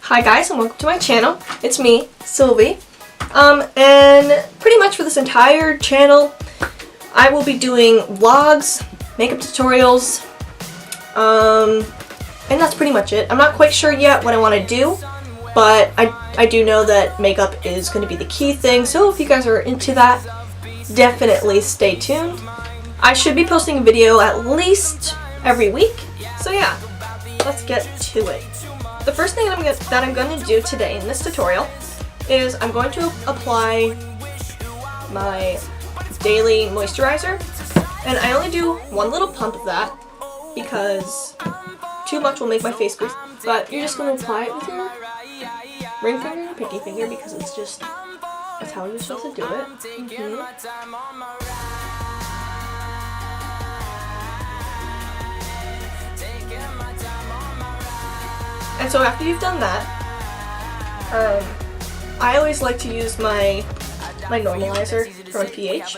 Hi guys, and welcome to my channel. It's me, Sylvie. And pretty much for this entire channel, I will be doing vlogs, makeup tutorials, and that's pretty much it. I'm not quite sure yet what I want to do, but I do know that makeup is going to be the key thing, so if you guys are into that, definitely stay tuned. I should be posting a video at least every week, so yeah, let's get to it. The first thing that I'm going to do today in this tutorial is I'm going to apply my daily moisturizer, and I only do one little pump of that because too much will make my face greasy. But you're just going to apply it with your ring finger and pinky finger because that's how you're supposed to do it. And so after you've done that, I always like to use my normalizer from pH,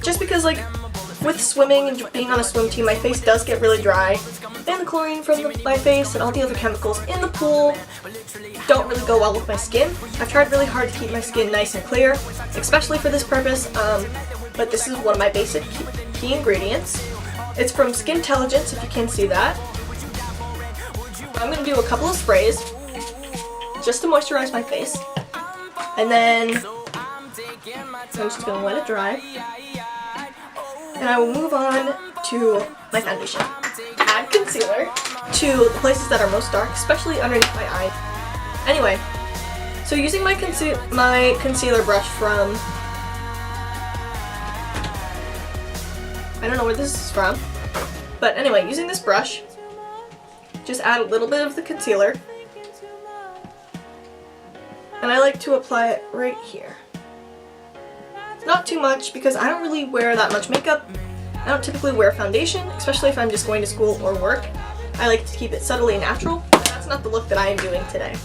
just because like with swimming and being on a swim team, my face does get really dry, and the chlorine from my face and all the other chemicals in the pool don't really go well with my skin. I've tried really hard to keep my skin nice and clear, especially for this purpose, but this is one of my basic key ingredients. It's from Skintelligence, if you can see that. I'm going to do a couple of sprays just to moisturize my face, and then I'm just going to let it dry, and I will move on to my foundation. Add concealer to the places that are most dark, especially underneath my eye. Anyway, so using my concealer brush from, I don't know where this is from, but anyway, using this brush, just add a little bit of the concealer, and I like to apply it right here. Not too much because I don't really wear that much makeup. I don't typically wear foundation, especially if I'm just going to school or work. I like to keep it subtly natural. That's not the look that I am doing today.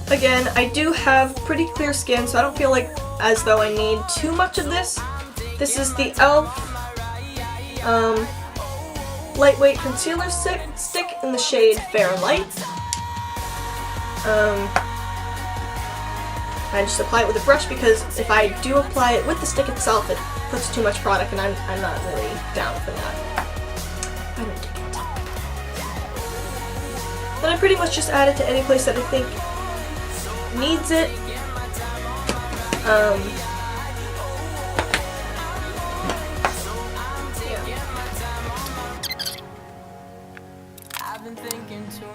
Again, I do have pretty clear skin, so I don't feel like as though I need too much of this. This is the e.l.f. lightweight concealer stick in the shade Fair and Light. I just apply it with a brush because if I do apply it with the stick itself, it puts too much product, and I'm not really down for that. I don't take it. Then I pretty much just add it to any place that I think needs it.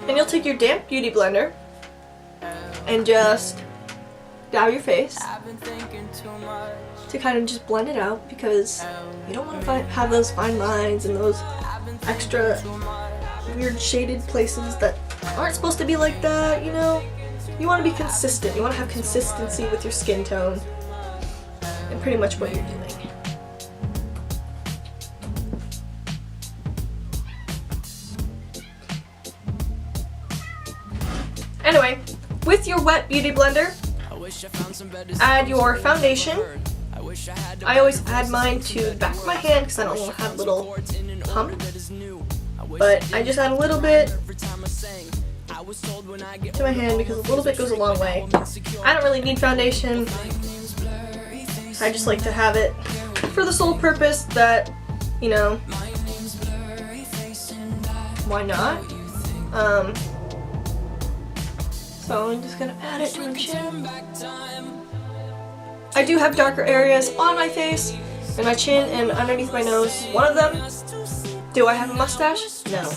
And you'll take your damp beauty blender and just dab your face to kind of just blend it out, because you don't want to have those fine lines and those extra weird shaded places that aren't supposed to be like that, you know? You want to be consistent. You want to have consistency with your skin tone and pretty much what you're doing. Anyway, with your wet beauty blender, add your foundation. I always add mine to the back of my hand because I don't want to have little pump, but I just add a little bit to my hand because a little bit goes a long way. I don't really need foundation. I just like to have it for the sole purpose that, you know, why not? So I'm just going to add it to my chin. I do have darker areas on my face, and my chin and underneath my nose is one of them. Do I have a mustache? No.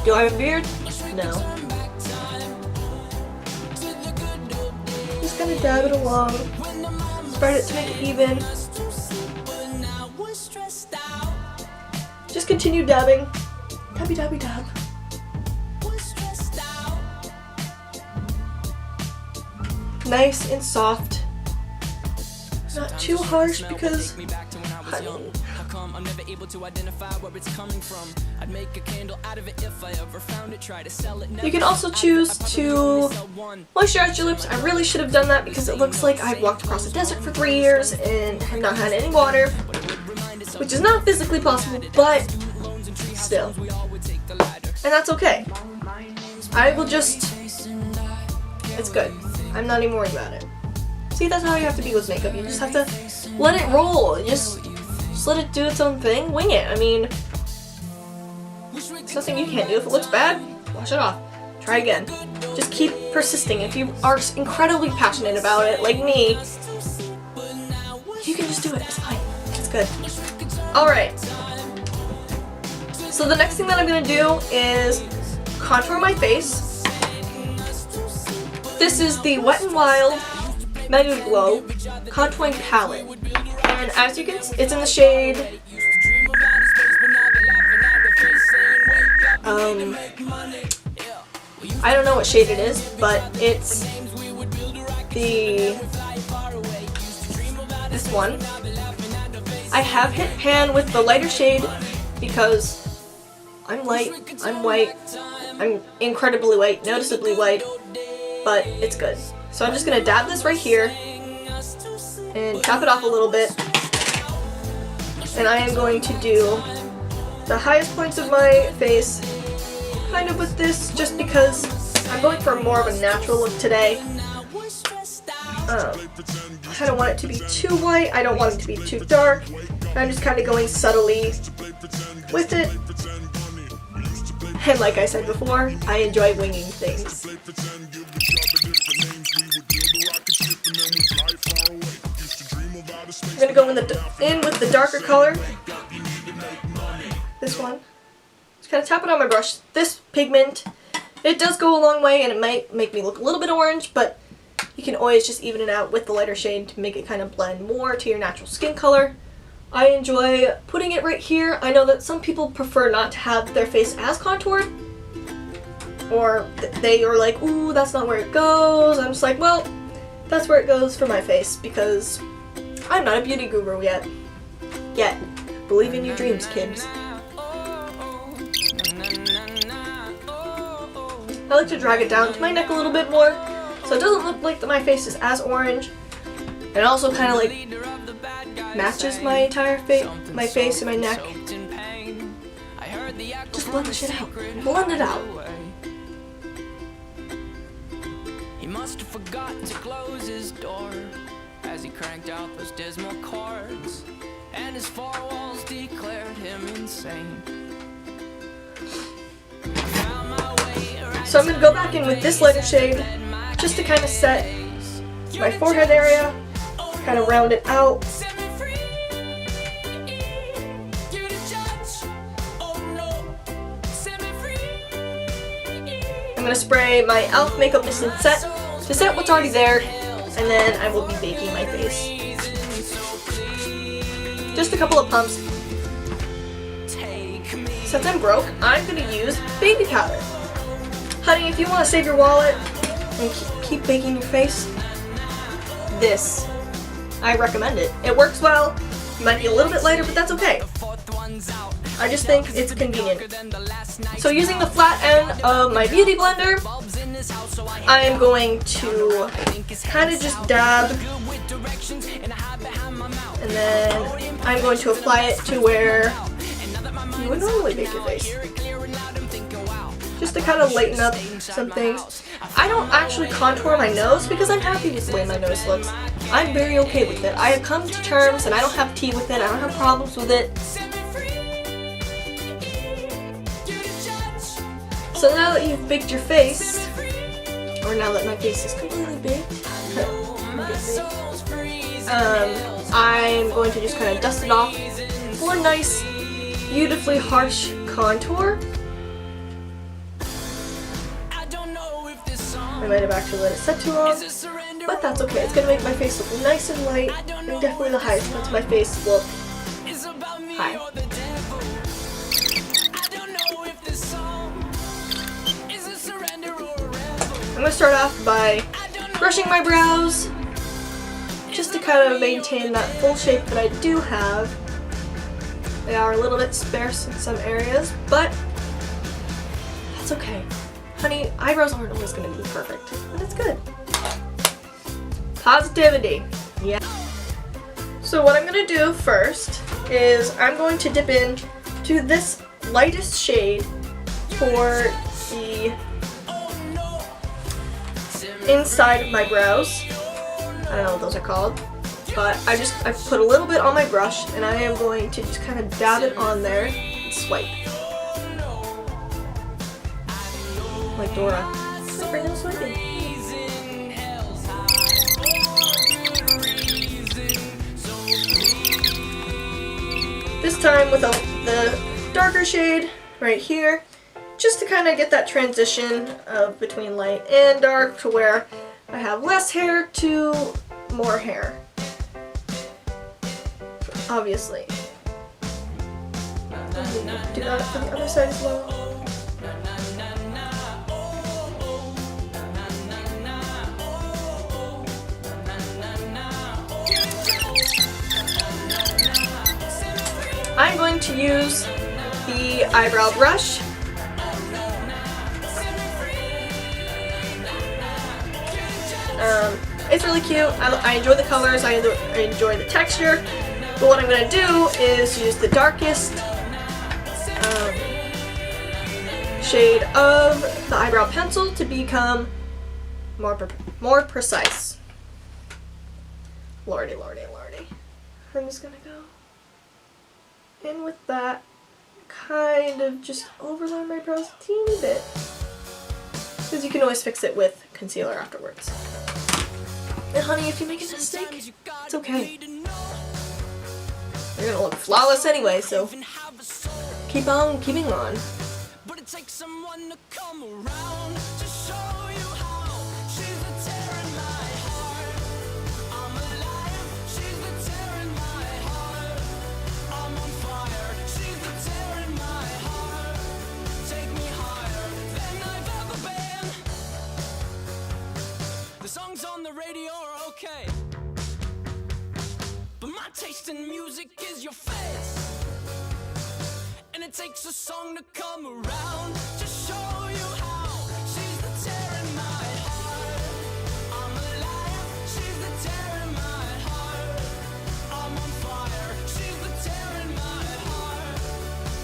Do I have a beard? No. Just going to dab it along. Spread it to make it even. Just continue dabbing. Dabby dabby dab. Nice and soft, not too harsh because, honey. You can also choose to moisturize your lips. I really should have done that because it looks like I've walked across the desert for 3 years and have not had any water, which is not physically possible, but still. and that's okay. I will just, it's good. I'm not even worried about it. See, that's how you have to be with makeup. You just have to let it roll. Just let it do its own thing. Wing it. I mean, there's nothing you can't do. If it looks bad, wash it off. Try again. Just keep persisting. If you are incredibly passionate about it, like me, you can just do it. It's fine. It's good. Alright. So the next thing that I'm going to do is contour my face. This is the Wet n Wild Mega Glow Contouring Palette. And as you can see, it's in the shade I don't know what shade it is, but it's this one. I have hit pan with the lighter shade because I'm light, I'm white, I'm incredibly white, noticeably white, but it's good. So I'm just going to dab this right here and tap it off a little bit. And I am going to do the highest points of my face kind of with this, just because I'm going for more of a natural look today. I don't want it to be too white, I don't want it to be too dark. I'm just kind of going subtly with it. And like I said before, I enjoy winging things. I'm going to go in with the darker color. This one. Just kind of tap it on my brush. This pigment, it does go a long way and it might make me look a little bit orange, but you can always just even it out with the lighter shade to make it kind of blend more to your natural skin color. I enjoy putting it right here. I know that some people prefer not to have their face as contoured, or they are like, ooh, that's not where it goes. I'm just like, well, that's where it goes for my face because I'm not a beauty guru yet. Believe in your dreams, kids. I like to drag it down to my neck a little bit more so it doesn't look like my face is as orange. And it also kind of like matches my entire my face and my neck. Just blend the shit out. Blend it out. He must have forgotten to close his door as he cranked out those dismal chords, and his four walls declared him insane. So I'm going to go back in with this lighter shade just to kind of set my forehead area, kind of round it out. I'm going to spray my e.l.f. Makeup Mist and Set to set what's already there, and then I will be baking my face. Just a couple of pumps. Since I'm broke, I'm going to use baby powder. Honey, if you want to save your wallet and keep baking your face, this, I recommend it. It works well. You might be a little bit lighter, but that's okay. I just think it's convenient. So using the flat end of my beauty blender, I am going to kind of just dab, and then I'm going to apply it to where you would normally bake your face. Just to kind of lighten up some things. I don't actually contour my nose because I'm happy with the way my nose looks. I'm very okay with it. I have come to terms and I don't have tea with it. I don't have problems with it. So now that you've baked your face, or now that my face is completely baked, I'm going to just kind of dust it off for a nice, beautifully harsh contour. I might have actually let it set too long, but that's okay. It's going to make my face look nice and light, and definitely the highest points of my face look high. I'm going to start off by brushing my brows, just to kind of maintain that full shape that I do have. They are a little bit sparse in some areas, but that's okay. Honey, eyebrows aren't always going to be perfect, but it's good. Positivity. Yeah. So what I'm going to do first is I'm going to dip in to this lightest shade for the inside of my brows. I don't know what those are called, but I put a little bit on my brush, and I am going to just kind of dab it on there and swipe. Like Dora. Random swiping. This time with the darker shade right here, just to kind of get that transition of between light and dark to where I have less hair to more hair. Obviously. Do that for the other side as well. I'm going to use the eyebrow brush. It's really cute. I enjoy the colors, I enjoy the texture, but what I'm going to do is use the darkest shade of the eyebrow pencil to become more precise. Lordy, lordy, lordy. I'm just going to go in with that, kind of just overline my brows a teeny bit, because you can always fix it with concealer afterwards. And honey, if you make a mistake, it's okay. You're gonna look flawless anyway, so keep on keeping on. But it takes someone to come around to show you how. She's the tear in my heart. I'm alive. She's the tear in my heart. I'm on fire. She's the tear in my heart. Take me higher than I've ever been. The songs on the radio are okay, but my taste in music is your face. And it takes a song to come around to show you how. She's the tear in my heart. I'm alive. She's the tear in my heart. I'm on fire. She's the tear in my heart.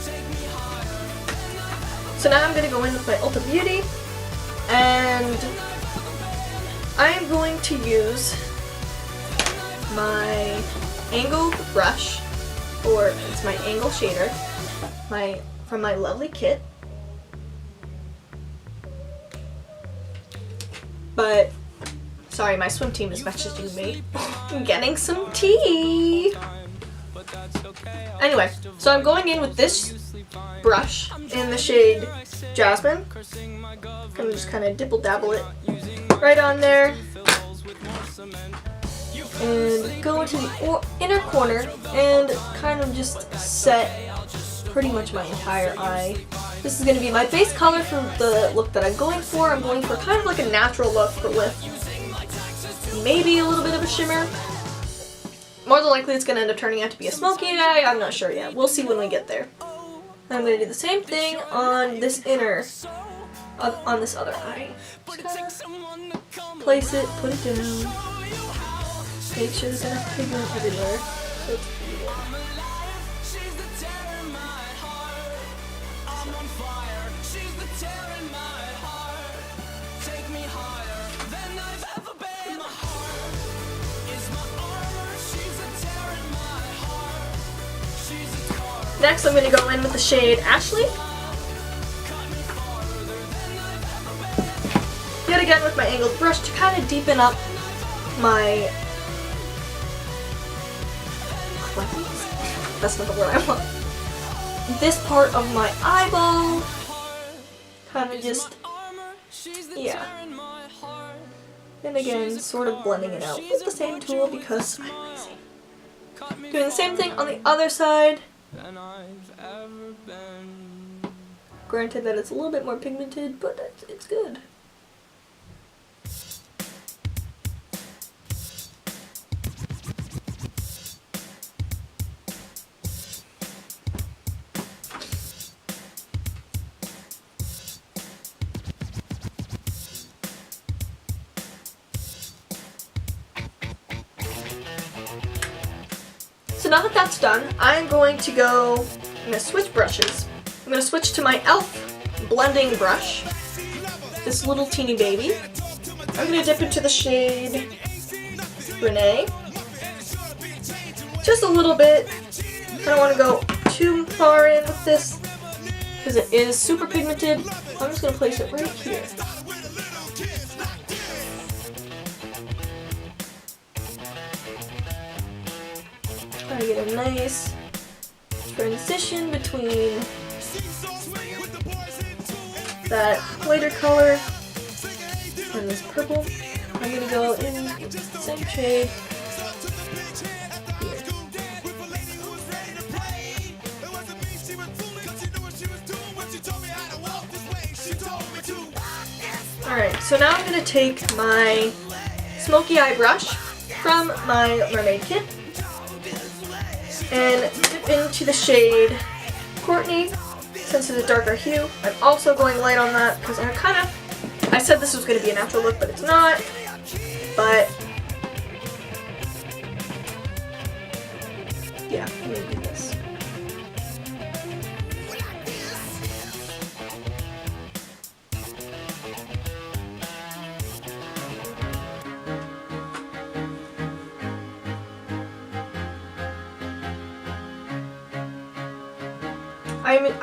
Take me higher than I've ever. So now I'm going to go in with my Ulta Beauty, and I am going to use my angled brush, or it's my angle shader, from my lovely kit. But sorry, my swim team is messaging me. I'm getting some tea. Anyway, so I'm going in with this brush in the shade Jasmine. I'm gonna just kind of dibble dabble it right on there, and go into the inner corner and kind of just set pretty much my entire eye. This is going to be my base color for the look that I'm going for. I'm going for kind of like a natural look, but with maybe a little bit of a shimmer. More than likely it's going to end up turning out to be a smoky eye. I'm not sure yet. We'll see when we get there. I'm going to do the same thing on this on this other eye. Just place it, put it down. Make sure there's enough pigment everywhere. So it's next, I'm going to go in with the shade Ashley. Yet again with my angled brush to kind of deepen up my clefts. That's not the word I want. This part of my eyeball. Kind of just, yeah. And again, sort of blending it out with the same tool because I'm lazy. Doing the same thing on the other side. Granted that it's a little bit more pigmented, but it's good. So now that that's done, I'm going to switch brushes. I'm going to switch to my e.l.f. blending brush, this little teeny baby. I'm going to dip into the shade Renee. Just a little bit. I don't want to go too far in with this because it is super pigmented. I'm just going to place it right here. Try to get a nice transition between that lighter color and this purple. I'm going to go in the same shade here. Alright, so now I'm going to take my smoky eye brush from my mermaid kit and dip into the shade Courtney. Since it's a darker hue, I'm also going light on that because I said this was going to be a natural look, but it's not. But yeah, I'm going to do this.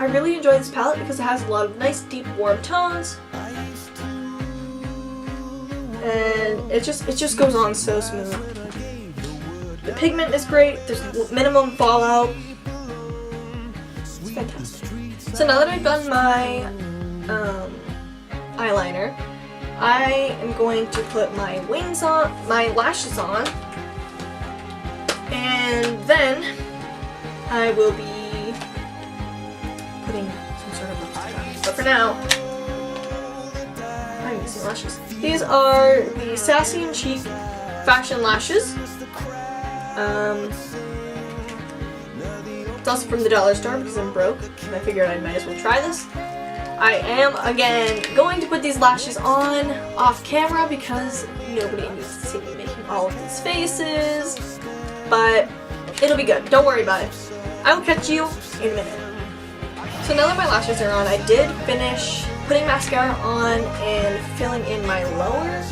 I really enjoy this palette because it has a lot of nice, deep, warm tones, and it just goes on so smooth. The pigment is great. There's minimum fallout. It's fantastic. So now that I've done my eyeliner, I am going to put my wings on, my lashes on, and then I will be putting some sort of lipstick on. But for now, I'm using lashes. These are the Sassy and Chic Fashion Lashes. It's also from the dollar store because I'm broke, and I figured I might as well try this. I am, again, going to put these lashes on off camera because nobody needs to see me making all of these faces, but it'll be good. Don't worry about it. I will catch you in a minute. So now that my lashes are on, I did finish putting mascara on and filling in my lower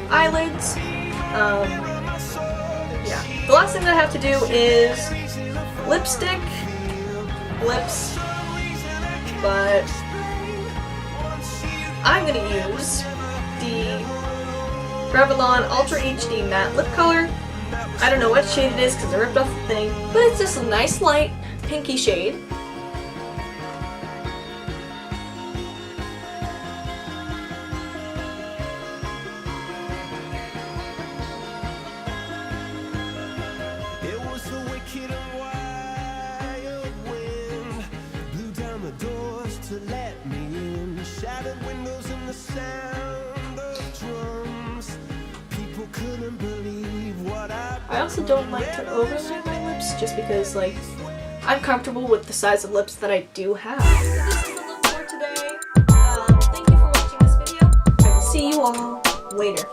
eyelids. Yeah. The last thing that I have to do is lipstick, lips, but I'm going to use the Revlon Ultra HD Matte Lip Color. I don't know what shade it is because I ripped off the thing, but it's just a nice light pinky shade. I also don't like to overlay my lips just because, like, I'm comfortable with the size of lips that I do have. This is the look for today. Thank you for watching this video. I will see you all later.